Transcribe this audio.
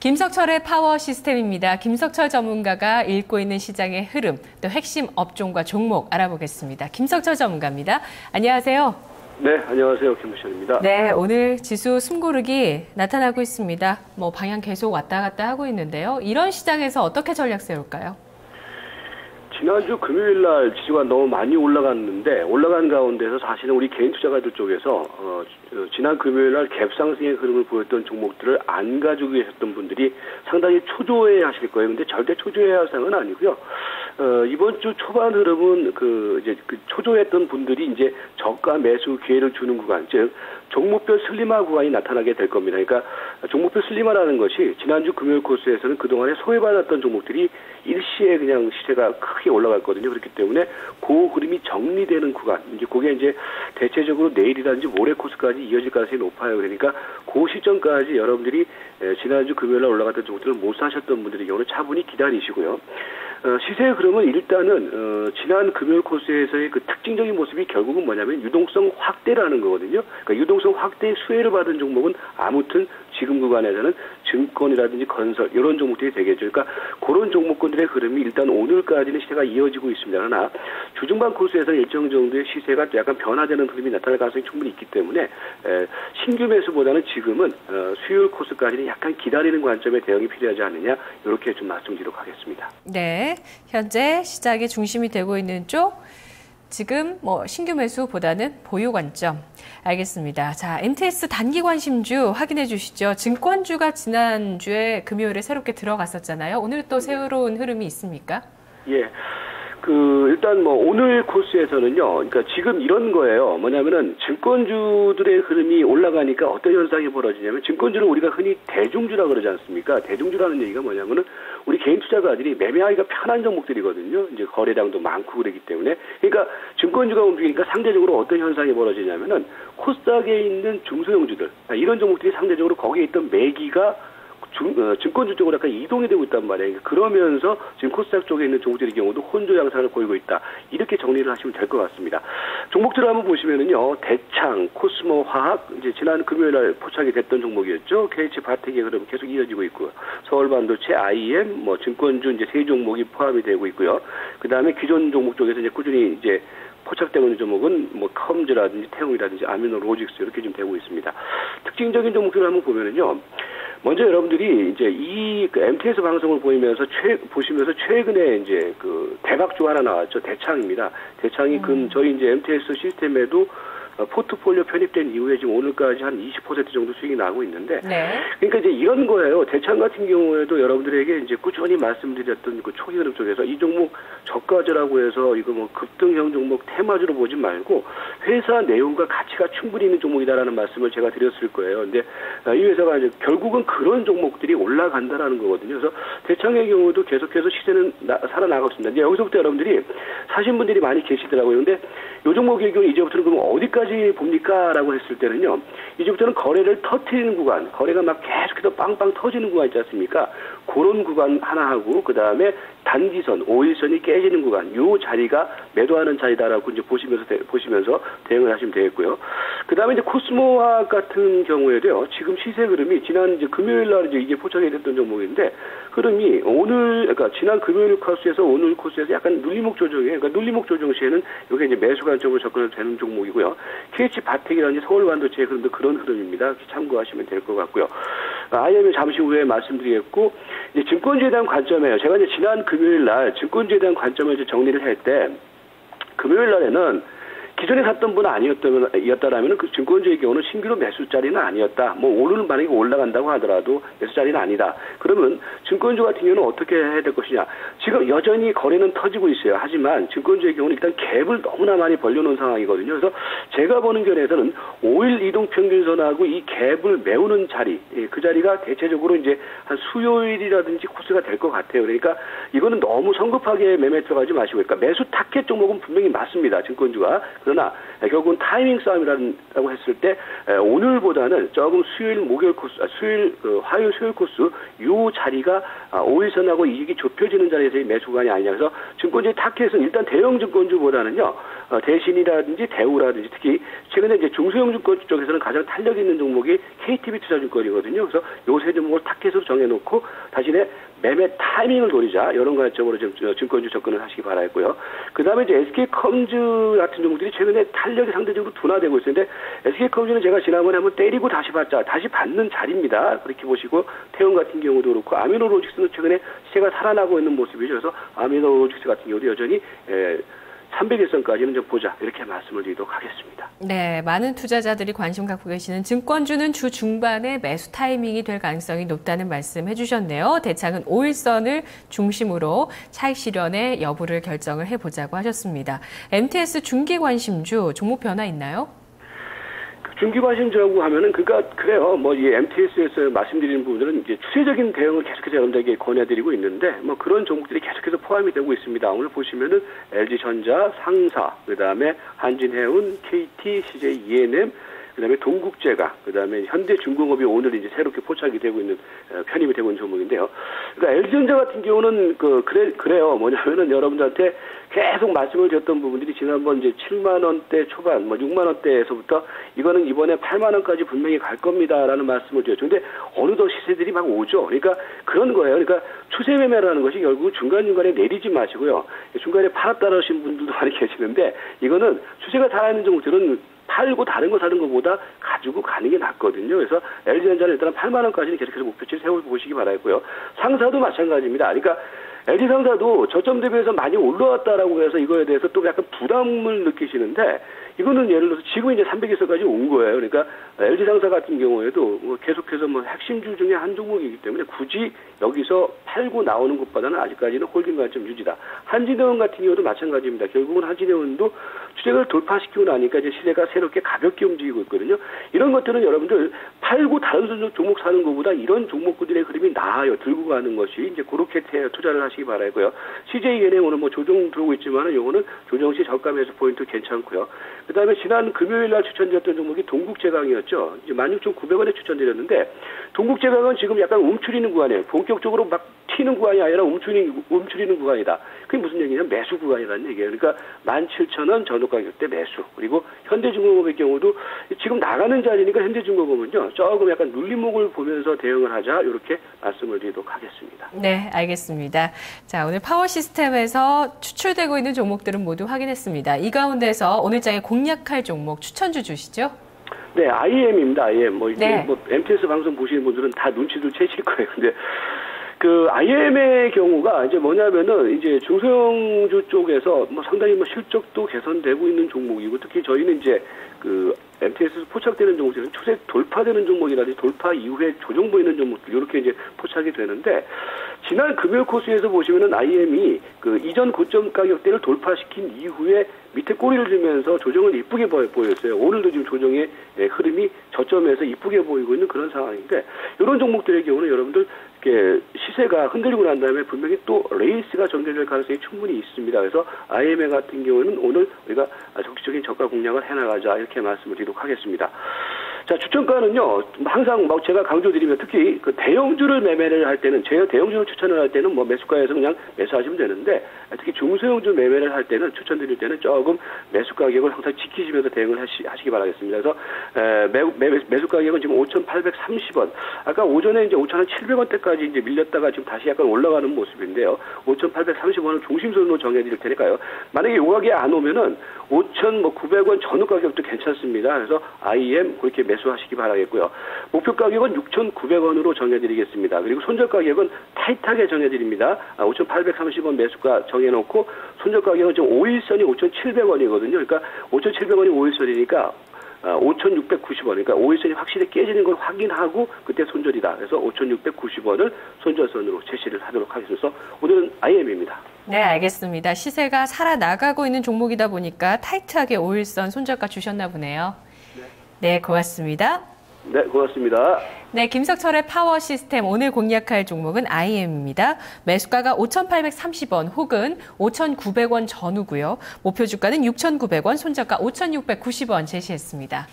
김석철의 파워 시스템입니다. 김석철 전문가가 읽고 있는 시장의 흐름, 또 핵심 업종과 종목 알아보겠습니다. 김석철 전문가입니다. 안녕하세요. 네, 안녕하세요. 김부션입니다. 네, 오늘 지수 숨고르기 나타나고 있습니다. 방향 계속 왔다 갔다 하고 있는데요. 이런 시장에서 어떻게 전략 세울까요? 지난주 금요일 날 지수가 너무 많이 올라갔는데 올라간 가운데서 사실은 우리 개인 투자가들 쪽에서 지난 금요일 날 갭상승의 흐름을 보였던 종목들을 안 가지고 계셨던 분들이 상당히 초조해 하실 거예요. 근데 절대 초조해 할 상은 아니고요. 이번 주 초반 흐름은 초조했던 분들이 이제 저가 매수 기회를 주는 구간, 즉 종목별 슬리마 구간이 나타나게 될 겁니다. 그러니까 종목별 슬리마라는 것이 지난주 금요일 코스에서는 그동안에 소외받았던 종목들이 일시에 그냥 시세가 크게 올라갔거든요. 그렇기 때문에 그 흐름이 정리되는 구간, 이제 그게 이제 대체적으로 내일이라든지 모레 코스까지 이어질 가능성이 높아요. 그러니까 그 시점까지 여러분들이 지난주 금요일 날 올라갔던 종목들을 못 사셨던 분들의 경우는 차분히 기다리시고요. 시세의 흐름은 일단은 지난 금요일 코스에서의 그 특징적인 모습이 결국은 뭐냐면 유동성 확대라는 거거든요. 그러니까 유동성 확대의 수혜를 받은 종목은 아무튼 지금 구간에서는 증권이라든지 건설 이런 종목들이 되겠죠. 그러니까 그런 종목군들의 흐름이 일단 오늘까지는 시세가 이어지고 있습니다. 그러나 주중반 코스에서는 일정 정도의 시세가 약간 변화되는 흐름이 나타날 가능성이 충분히 있기 때문에 신규 매수보다는 지금은 수요일 코스까지는 약간 기다리는 관점의 대응이 필요하지 않느냐 이렇게 좀 말씀드리도록 하겠습니다. 네, 현재 시장의 중심이 되고 있는 쪽 지금 신규 매수보다는 보유 관점. 알겠습니다. 자, MTS 단기 관심주 확인해 주시죠. 증권주가 지난주에 금요일에 새롭게 들어갔었잖아요. 오늘 또 새로운 흐름이 있습니까? 예. 일단 오늘 코스에서는요, 그러니까 지금 이런 거예요. 뭐냐면은 증권주들의 흐름이 올라가니까 어떤 현상이 벌어지냐면 증권주는 우리가 흔히 대중주라 그러지 않습니까? 대중주라는 얘기가 뭐냐면은 우리 개인 투자가들이 매매하기가 편한 종목들이거든요. 이제 거래량도 많고 그러기 때문에. 그러니까 증권주가 움직이니까 상대적으로 어떤 현상이 벌어지냐면은 코스닥에 있는 중소형주들, 이런 종목들이 상대적으로 거기에 있던 매기가 증권주 쪽으로 약간 이동이 되고 있단 말이에요. 그러면서 지금 코스닥 쪽에 있는 종목들의 경우도 혼조 양상을 보이고 있다. 이렇게 정리를 하시면 될 것 같습니다. 종목들을 한번 보시면은요, 대창, 코스모화학, 이제 지난 금요일 날 포착이 됐던 종목이었죠. KH 바텍의 흐름 계속 이어지고 있고요. 서울반도체, IM, 증권주 이제 세 종목이 포함이 되고 있고요. 그 다음에 기존 종목 쪽에서 이제 꾸준히 이제 포착되고 있는 종목은 컴즈라든지 태웅이라든지 아미노 로직스 이렇게 좀 되고 있습니다. 특징적인 종목들을 한번 보면은요. 먼저 여러분들이 이제 이 MTS 방송을 보시면서 최근에 이제 대박주 하나 나왔죠. 대창입니다. 대창이 저희 이제 MTS 시스템에도 포트폴리오 편입된 이후에 지금 오늘까지 한 20% 정도 수익이 나고 있는데, 네. 그러니까 이제 이런 거예요. 대창 같은 경우에도 여러분들에게 이제 꾸준히 말씀드렸던 그 초기 흐름 쪽에서 이 종목 저가제라고 해서 이거 급등형 종목 테마주로 보지 말고 회사 내용과 가치가 충분히 있는 종목이다라는 말씀을 제가 드렸을 거예요. 근데 이 회사가 이제 결국은 그런 종목들이 올라간다라는 거거든요. 그래서 대창의 경우도 계속해서 시세는 살아나가고 있습니다. 이제 여기서부터 여러분들이 사신 분들이 많이 계시더라고요. 근데 이 종목의 경우 이제부터는 그럼 어디까지 봅니까? 라고 했을 때는요, 이제부터는 거래를 터트리는 구간, 거래가 막 계속해서 빵빵 터지는 구간 있지 않습니까? 그런 구간 하나 하고, 그 다음에 단기선, 5일선이 깨지는 구간, 요 자리가 매도하는 자리다라고 이제 보시면서 대응을 하시면 되겠고요. 그 다음에 이제 코스모화 같은 경우에도요, 지금 시세 흐름이 지난 이제 금요일 날 이제 이게 포착이 됐던 종목인데, 흐름이 그러니까 지난 금요일 코스에서 오늘 코스에서 약간 눌림목 조정이에요. 그러니까 눌림목 조정 시에는 이게 이제 매수 관점으로 접근을 되는 종목이고요. KH 바텍이라든지 서울반도체의 흐름도 그런 흐름입니다. 참고하시면 될 것 같고요. IM은 잠시 후에 말씀드리겠고, 이제 증권주에 대한 관점이에요. 제가 이제 지난 금요일 날 증권주에 대한 관점을 이제 정리를 할 때, 금요일 날에는 기존에 샀던 분 아니었다라면 그 증권주의 경우는 신규로 매수자리는 아니었다. 오르는 만약에 올라간다고 하더라도 매수자리는 아니다. 그러면 증권주 같은 경우는 어떻게 해야 될 것이냐. 지금 여전히 거래는 터지고 있어요. 하지만 증권주의 경우는 일단 갭을 너무나 많이 벌려놓은 상황이거든요. 그래서 제가 보는 견해에서는 5일 이동평균선하고 이 갭을 메우는 자리, 그 자리가 대체적으로 이제 한 수요일이라든지 코스가 될 것 같아요. 그러니까 이거는 너무 성급하게 매매 들어가지 마시고, 그러니까 매수 타켓 종목은 분명히 맞습니다. 증권주가. 그러나 결국은 타이밍 싸움이라고 했을 때 오늘보다는 조금 화요일 수요일 코스 요 자리가 5일선하고 이익이 좁혀지는 자리에서의 매수 구간이 아니냐. 그래서 증권주의 타켓은 일단 대형 증권주보다는요 대신이라든지 대우라든지 특히 최근에 이제 중소형증권 쪽에서는 가장 탄력 있는 종목이 KTB투자증권이거든요. 그래서 요 세 종목을 타켓으로 정해놓고 자신의 매매 타이밍을 노리자 이런 관점으로 좀 증권주 접근을 하시기 바라겠고요. 그다음에 이제 SK컴즈 같은 종목들이 최근에 탄력이 상대적으로 둔화되고 있는데 SK컴즈는 제가 지난번에 한번 때리고 다시 받는 자리입니다. 그렇게 보시고 태원 같은 경우도 그렇고 아미노로직스는 최근에 시세가 살아나고 있는 모습이죠. 그래서 아미노로직스 같은 경우도 여전히 300일선까지는 좀 보자 이렇게 말씀을 드리도록 하겠습니다. 네, 많은 투자자들이 관심 갖고 계시는 증권주는 주 중반에 매수 타이밍이 될 가능성이 높다는 말씀 해주셨네요. 대창은 5일선을 중심으로 차익 실현의 여부를 결정을 해보자고 하셨습니다. MTS 중기관심주 종목 변화 있나요? 중기관심주라고 하면은 그래요. 뭐 이 MTS에서 말씀드리는 부분들은 이제 추세적인 대응을 계속해서 여러분들에게 권해드리고 있는데 뭐 그런 종목들이 계속해서 포함이 되고 있습니다. 오늘 보시면은 LG전자, 상사, 그다음에 한진해운, KT, CJ ENM, 그다음에 동국제가, 그다음에 현대중공업이 오늘 이제 새롭게 포착이 되고 있는 편입이 되고 있는 종목인데요. 그러니까 LG전자 같은 경우는 그래요. 뭐냐면은 여러분들한테 계속 말씀을 드렸던 부분들이 지난번 이제 7만 원대 초반, 뭐 6만 원대에서부터 이거는 이번에 8만 원까지 분명히 갈 겁니다라는 말씀을 드렸죠. 근데 어느덧 시세들이 막 오죠. 그러니까 그런 거예요. 그러니까 추세 매매라는 것이 결국 중간중간에 내리지 마시고요. 중간에 팔았다 하신 분들도 많이 계시는데 이거는 추세가 살아있는 종목들은 팔고 다른 거 사는 것보다 가지고 가는 게 낫거든요. 그래서 LG전자는 일단 8만 원까지는 계속해서 목표치를 세워보시기 바라고요. 상사도 마찬가지입니다. 그러니까 LG상사도 저점 대비해서 많이 올라왔다라고 해서 이거에 대해서 또 약간 부담을 느끼시는데 이거는 예를 들어서 지금 이제 300에서까지 온 거예요. 그러니까 LG상사 같은 경우에도 뭐 계속해서 뭐 핵심주 중에 한 종목이기 때문에 굳이 여기서 팔고 나오는 것보다는 아직까지는 홀딩 관점 유지다. 한진해운 같은 경우도 마찬가지입니다. 결국은 한진해운도 추세를 돌파시키고 나니까 이제 시세가 새롭게 가볍게 움직이고 있거든요. 이런 것들은 여러분들 팔고 다른 종목 사는 것보다 이런 종목들의 흐름이 나아요. 들고 가는 것이 이제 그렇게 투자를 하시기 바라고요. CJENM 오늘 뭐 조정 들어오고 있지만은 요거는 조정 시 저가 매수 포인트 괜찮고요. 그다음에 지난 금요일 날 추천드렸던 종목이 동국제강이었죠. 이제 16,900원에 추천드렸는데 동국제강은 지금 약간 움츠리는 구간이에요. 본격적으로 막 튀는 구간이 아니라 움츠리는 구간이다. 그게 무슨 얘기냐면 매수 구간이라는 얘기예요. 그러니까 17,000원 전후 가격대 매수. 그리고 현대중공업의 경우도 지금 나가는 자리니까 현대중공업은요. 조금 약간 눌림목을 보면서 대응을 하자. 이렇게 말씀을 드리도록 하겠습니다. 네, 알겠습니다. 자, 오늘 파워시스템에서 추출되고 있는 종목들은 모두 확인했습니다. 이 가운데서 오늘 장에 공략할 종목 추천주 주시죠? 네, IM입니다. IM. 네. MTS 방송 보시는 분들은 다 눈치를 채실 거예요. 근데 IM의 경우가 이제 뭐냐면은 이제 중소형주 쪽에서 뭐 상당히 뭐 실적도 개선되고 있는 종목이고 특히 저희는 이제 MTS에서 포착되는 종목들은 추세 돌파되는 종목이라든지 돌파 이후에 조정 보이는 종목들 이렇게 이제 포착이 되는데 지난 금요일 코스에서 보시면은 IM이 이전 고점 가격대를 돌파시킨 이후에 밑에 꼬리를 들면서 조정을 이쁘게 보였어요. 오늘도 지금 조정의 흐름이 저점에서 이쁘게 보이고 있는 그런 상황인데 이런 종목들의 경우는 여러분들 이렇게 시세가 흔들리고 난 다음에 분명히 또 레이스가 전개될 가능성이 충분히 있습니다. 그래서 IM 같은 경우는 오늘 우리가 적극적인 저가 공략을 해나가자 이렇게 말씀을 드리도록 하겠습니다. 자, 추천가는요, 항상 제가 강조드리면 특히 대형주를 매매를 할 때는, 제가 대형주를 추천을 할 때는 매수가에서 그냥 매수하시면 되는데, 특히 중소형주 매매를 할 때는, 추천드릴 때는 조금 매수 가격을 항상 지키시면서 대응을 하시기 바라겠습니다. 그래서, 매수 가격은 지금 5,830원. 아까 오전에 이제 5,700원대까지 이제 밀렸다가 지금 다시 약간 올라가는 모습인데요. 5,830원을 중심선으로 정해드릴 테니까요. 만약에 요 가격이 안 오면은 5,900원 전후 가격도 괜찮습니다. 그래서 IM 그렇게 매수하시기 바라겠고요. 목표 가격은 6,900원으로 정해드리겠습니다. 그리고 손절 가격은 타이트하게 정해드립니다. 5,830원 매수가 정해놓고 손절 가격은 지금 5일선이 5,700원이거든요. 그러니까 5,700원이 5일선이니까 5,690원. 그러니까 5일선이 확실히 깨지는 걸 확인하고 그때 손절이다. 그래서 5,690원을 손절선으로 제시를 하도록 하겠습니다. 오늘은 IM입니다. 네, 알겠습니다. 시세가 살아나가고 있는 종목이다 보니까 타이트하게 5일선 손절가 주셨나 보네요. 네, 고맙습니다. 네, 고맙습니다. 네, 김석철의 파워시스템 오늘 공략할 종목은 IM입니다. 매수가가 5,830원 혹은 5,900원 전후고요. 목표 주가는 6,900원, 손절가 5,690원 제시했습니다.